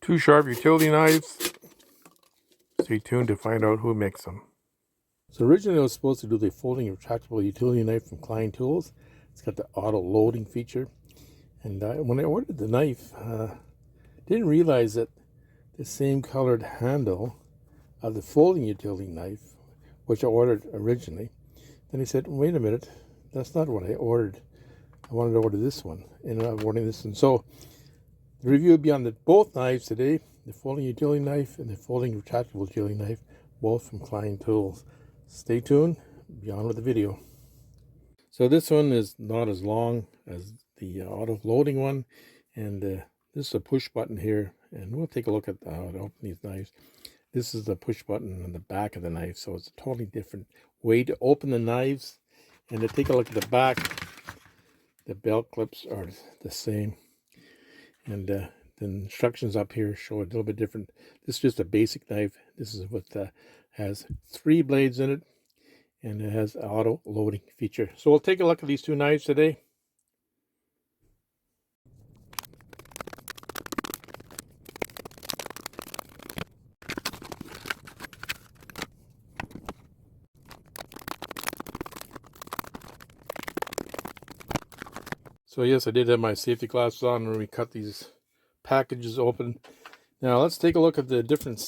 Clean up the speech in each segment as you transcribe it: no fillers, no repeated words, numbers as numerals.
Two sharp utility knives. Stay tuned to find out who makes them. So originally I was supposed to do the folding retractable utility knife from Klein tools. It's got the auto loading feature. And when I ordered the knife, didn't realize that the same colored handle of the folding utility knife, which I ordered originally, then he said, wait a minute, that's not what I ordered. I wanted to order this one, and I'm ordering this one. So the review will be on both knives today, the folding utility knife and the folding retractable utility knife, both from Klein tools. Stay tuned, be on with the video. So this one is not as long as the auto loading one, and this is a push button here, and we'll take a look at how to open these knives. This is the push button on the back of the knife, so it's a totally different way to open the knives. And to take a look at the back, the belt clips are the same, and the instructions up here show a little bit different. This is just a basic knife. This is what has 3 blades in it, and it has an auto loading feature. So we'll take a look at these two knives today. So yes, I did have my safety glasses on when we cut these packages open. Now let's take a look at the different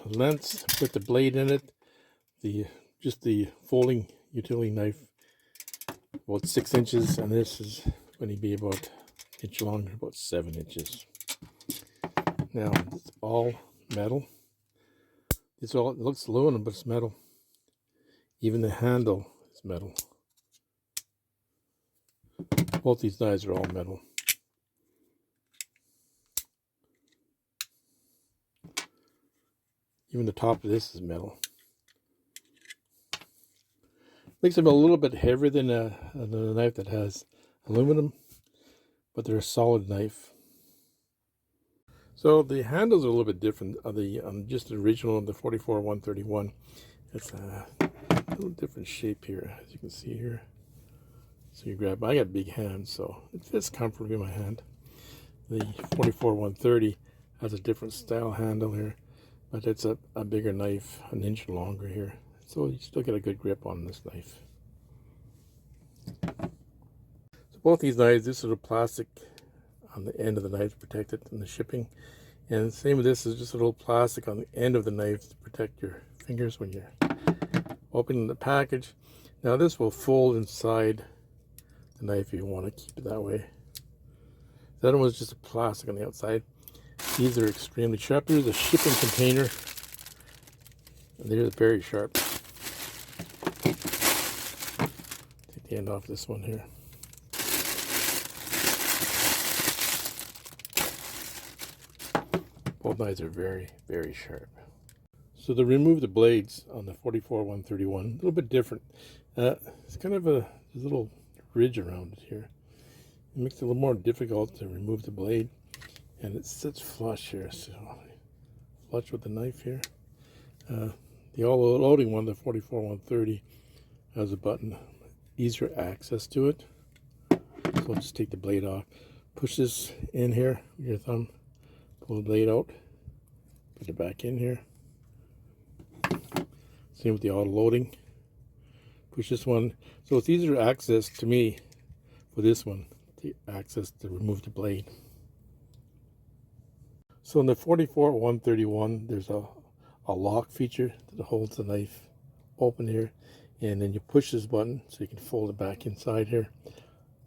lengths with the blade in it. Just the folding utility knife, about 6 inches, and this is going to be about an inch longer, about 7 inches. Now it's all metal. It looks aluminum, but it's metal. Even the handle is metal. Both these knives are all metal. Even the top of this is metal. Makes them a little bit heavier than a knife that has aluminum, but they're a solid knife. So the handles are a little bit different on just the original, the 44-131. It's a little different shape here, as you can see here. So you grab, I got big hands, so it fits comfortably in my hand. The 44-130 has a different style handle here, but it's a bigger knife, an inch longer here. So you still get a good grip on this knife. So both these knives, this is a plastic on the end of the knife to protect it in the shipping. And the same with this is just a little plastic on the end of the knife to protect your fingers when you're opening the package. Now this will fold inside the knife if you want to keep it that way. The other one's just a plastic on the outside. These are extremely sharp. There's a shipping container, and they're very sharp. Take the end off this one here. Both knives are very, very sharp. So to remove the blades on the 44-131, a little bit different. It's kind of a little ridge around it here. It makes it a little more difficult to remove the blade, and it sits flush here, so flush with the knife here. The all loading one, the 44-130, has a button, easier access to it. So I'll just take the blade off, push this in here with your thumb, pull the blade out, put it back in here. Same with the auto loading. Push this one. So it's easier access to me for this one, the access to remove the blade. So in the 44-131, there's a lock feature that holds the knife open here, and then you push this button so you can fold it back inside here. It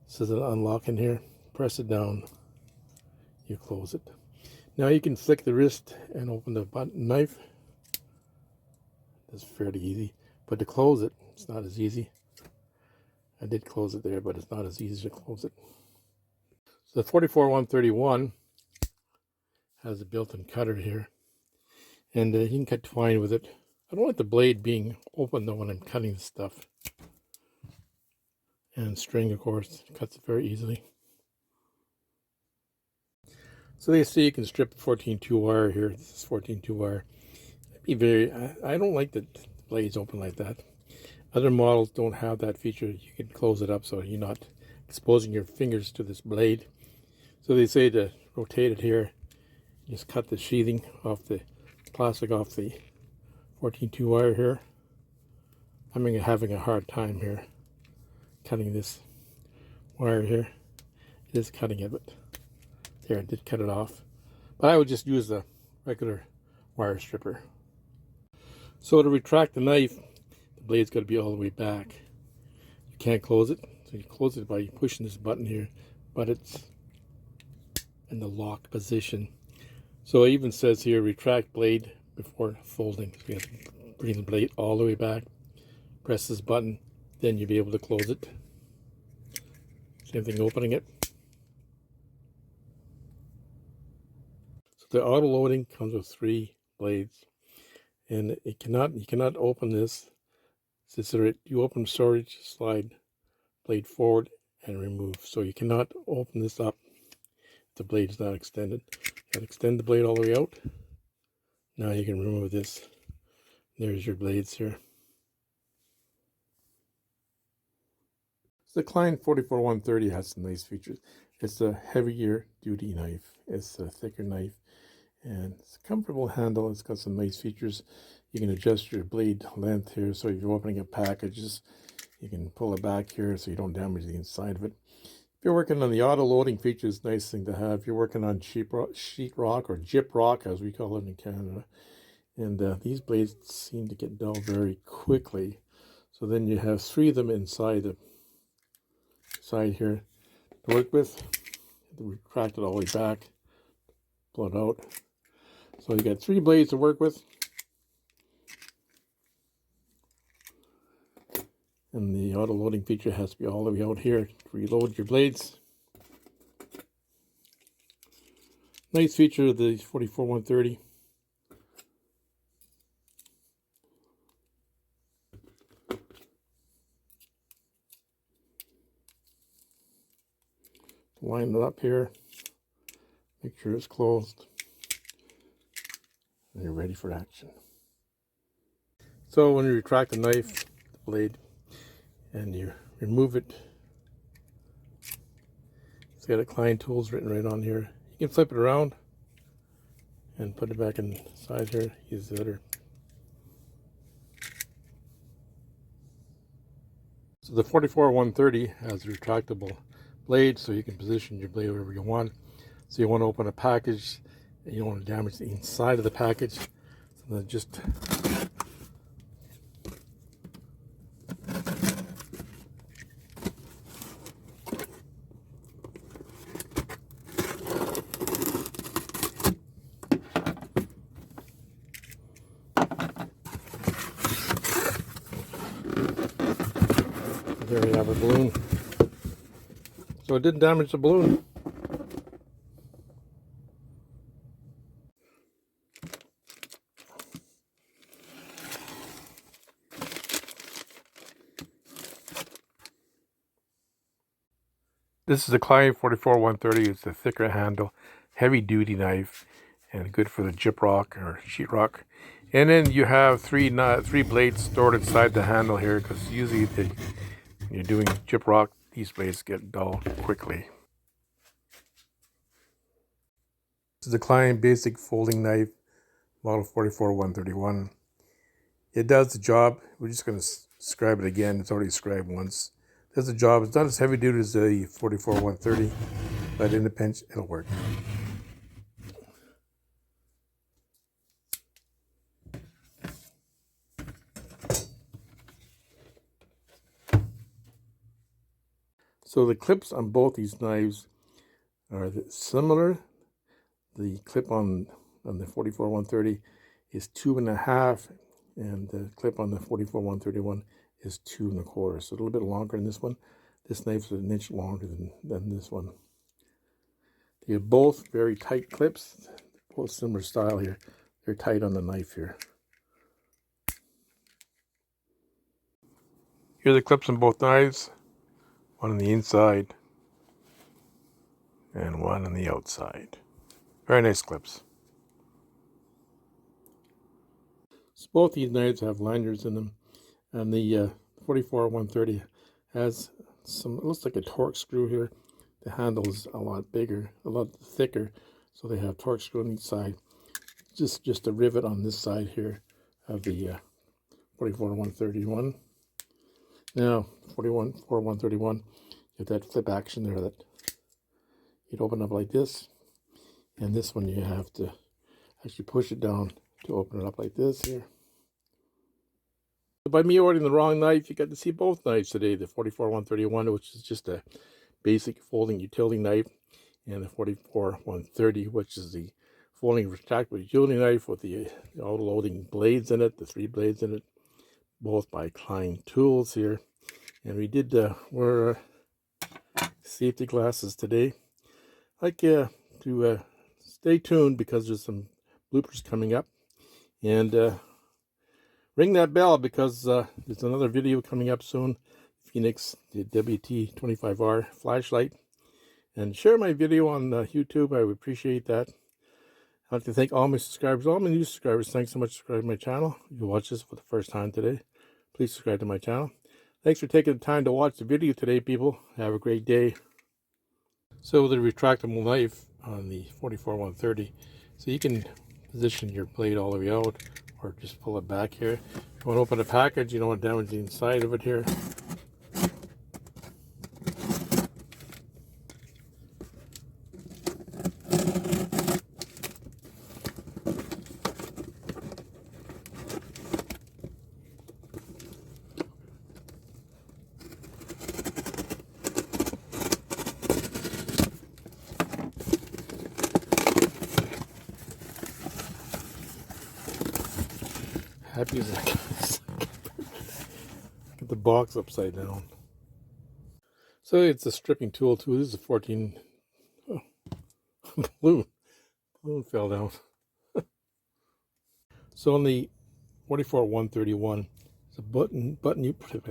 says an unlock in here. Press it down, you close it. Now you can flick the wrist and open the knife. It's fairly easy, but to close it, it's not as easy. I did close it there, but it's not as easy to close it. So the 44-131 has a built-in cutter here, and you can cut twine with it. I don't like the blade being open though when I'm cutting the stuff. And string, of course, cuts it very easily. So they say you can strip 14-2 wire here. This is 14-2 wire. I don't like the blades open like that. Other models don't have that feature. You can close it up so you're not exposing your fingers to this blade. So they say to rotate it here, Just cut the sheathing off the plastic off the 14-2 wire here. I'm having a hard time here cutting this wire here. It is cutting it, but there, I did cut it off. But I would just use the regular wire stripper. So to retract the knife, the blade's got to be all the way back. You can't close it, so you close it by pushing this button here, but it's in the locked position. So it even says here, retract blade before folding. So you have to bring the blade all the way back, press this button, then you'll be able to close it. Same thing opening it. So the auto loading comes with 3 blades, and you cannot open this. You open storage, slide blade forward and remove. So you cannot open this up if the blade is not extended. You gotta extend the blade all the way out. Now you can remove this. There's your blades here. So the Klein 44-130 has some nice features. It's a heavier duty knife. It's a thicker knife, and it's a comfortable handle. It's got some nice features. You can adjust your blade length here, so if you're opening a package, you can pull it back here so you don't damage the inside of it. If you're working on the auto loading feature, it's a nice thing to have. If you're working on sheet rock or gyp rock, as we call it in Canada, and these blades seem to get dull very quickly. So then you have 3 of them inside the side here to work with. Retract it all the way back, pull it out. So you got 3 blades to work with. And the auto loading feature has to be all the way out here to reload your blades. Nice feature of the 44-130. Line it up here, make sure it's closed, and you're ready for action. So when you retract the knife, the blade, and you remove it, it's got a Klein tools written right on here. You can flip it around and put it back inside here. Use the other. So the 44-130 has a retractable blade, so you can position your blade wherever you want. So you want to open a package and you don't want to damage the inside of the package. So then just there you have a balloon. So it didn't damage the balloon. This is a Klein 44-130. It's a thicker handle, heavy duty knife, and good for the gyp rock or sheetrock. And then you have 3 blades stored inside the handle here, because usually when you're doing gyp rock, these blades get dull quickly. This is the Klein basic folding knife, model 44-131. It does the job. We're just going to describe it again. It's already described once. It does the job. It's not as heavy duty as the 44-130, but in a pinch, it'll work. So the clips on both these knives are similar. The clip on the 44-130 is 2.5, and the clip on the 44-131 is 2 1/4. So a little bit longer than this one. This knife's an inch longer than this one. They're both very tight clips, both similar style here. They're tight on the knife here. Here are the clips on both knives. One on the inside and one on the outside. Very nice clips. So both these knives have liners in them, and the 44-130 has some, it looks like a torque screw here. The handle is a lot bigger, a lot thicker So they have torque screw on each side. Just a rivet on this side here of the 44-131. Now 41-131, you have that flip action there that you'd open up like this, and this one you have to actually push it down to open it up like this here. By me ordering the wrong knife, you got to see both knives today, the 44-131, which is just a basic folding utility knife, and the 44-130, which is the folding retractable utility knife with the auto-loading blades in it, the 3 blades in it, both by Klein tools here. And we did wear safety glasses today. I'd like to stay tuned because there's some bloopers coming up, and ring that bell because there's another video coming up soon. Phoenix, the WT25R flashlight. And share my video on YouTube. I would appreciate that. I'd like to thank all my subscribers, all my new subscribers. Thanks so much for subscribing to my channel. If you watch this for the first time today, please subscribe to my channel. Thanks for taking the time to watch the video today, people. Have a great day. So the retractable knife on the 44-130, so you can position your blade all the way out or just pull it back here. If you want to open a package, you don't want to damage the inside of it here. Happy as I can. Get the box upside down. So it's a stripping tool too. This is a 14. Oh, balloon fell down. So on the 44-131, it's a button you put it.